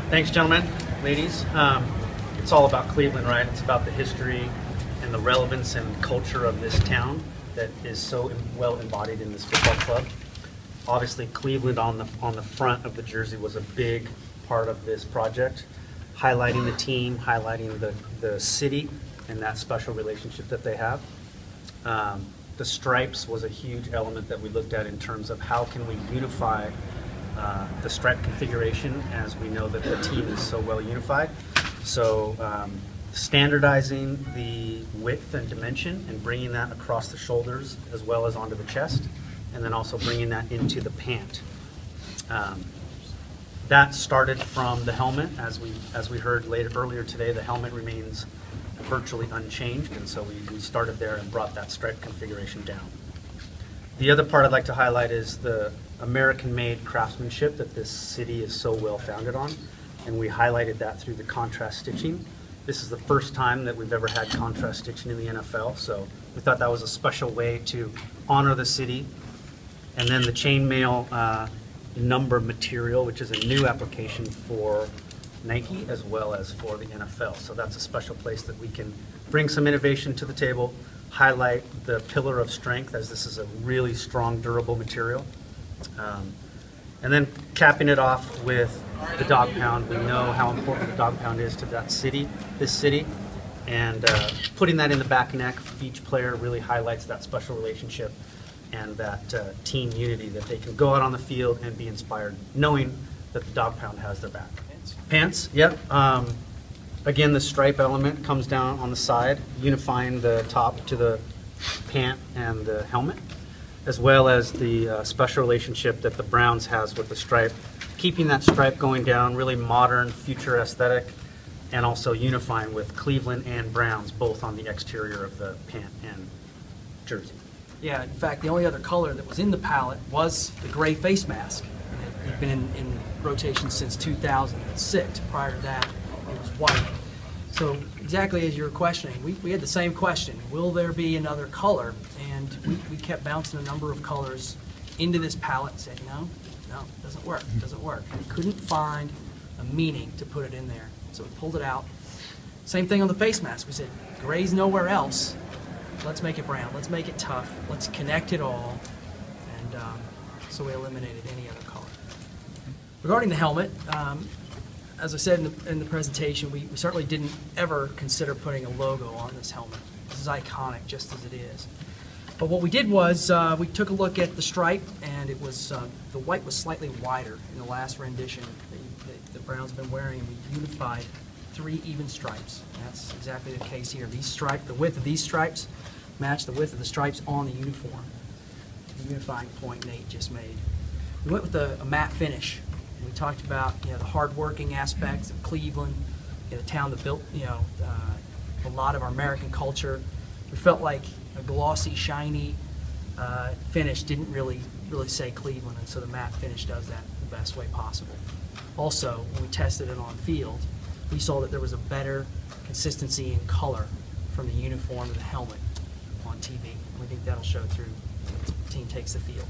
Thanks, gentlemen, ladies. It's all about Cleveland, right? It's about the history and the relevance and culture of this town that is so well embodied in this football club. Obviously, Cleveland on the front of the jersey was a big part of this project, highlighting the team, highlighting the city and that special relationship that they have. The stripes was a huge element that we looked at in terms of how can we unify the stripe configuration, as we know that the team is so well unified. So standardizing the width and dimension and bringing that across the shoulders as well as onto the chest, and then also bringing that into the pant. That started from the helmet. As we heard earlier today, the helmet remains virtually unchanged, and so we started there and brought that stripe configuration down. The other part I'd like to highlight is the American-made craftsmanship that this city is so well founded on, and we highlighted that through the contrast stitching. This is the first time that we've ever had contrast stitching in the NFL, so we thought that was a special way to honor the city. And then the chainmail number material, which is a new application for Nike as well as for the NFL. So that's a special place that we can bring some innovation to the table, highlight the pillar of strength, as this is a really strong, durable material. And then capping it off with the dog pound. We know how important the dog pound is to that city, this city, and putting that in the back neck of each player really highlights that special relationship and that team unity, that they can go out on the field and be inspired, knowing that the dog pound has their back. Pants, yep. Again, the stripe element comes down on the side, unifying the top to the pant and the helmet, as well as the special relationship that the Browns has with the stripe, keeping that stripe going down, really modern, future aesthetic, and also unifying with Cleveland and Browns, both on the exterior of the pant and jersey. Yeah, in fact, the only other color that was in the palette was the gray face mask. It had been in rotation since 2006. Prior to that, it was white. So exactly as you were questioning, we had the same question: will there be another color? And we kept bouncing a number of colors into this palette and said, no, it doesn't work, it doesn't work. And we couldn't find a meaning to put it in there. So we pulled it out. Same thing on the face mask. We said, gray's nowhere else. Let's make it brown. Let's make it tough. Let's connect it all. And so we eliminated any other color. Regarding the helmet, as I said in the presentation, we certainly didn't ever consider putting a logo on this helmet. This is iconic just as it is. But what we did was we took a look at the stripe, and it was the white was slightly wider in the last rendition that the Browns have been wearing. We unified 3 even stripes. And that's exactly the case here. These stripes, the width of these stripes, match the width of the stripes on the uniform. The unifying point Nate just made. We went with a matte finish. And we talked about the hard-working aspects of Cleveland, the town that built a lot of our American culture. We felt like a glossy, shiny finish didn't really say Cleveland, and so the matte finish does that the best way possible. Also, when we tested it on field, we saw that there was a better consistency in color from the uniform to the helmet on TV. And we think that'll show through when the team takes the field.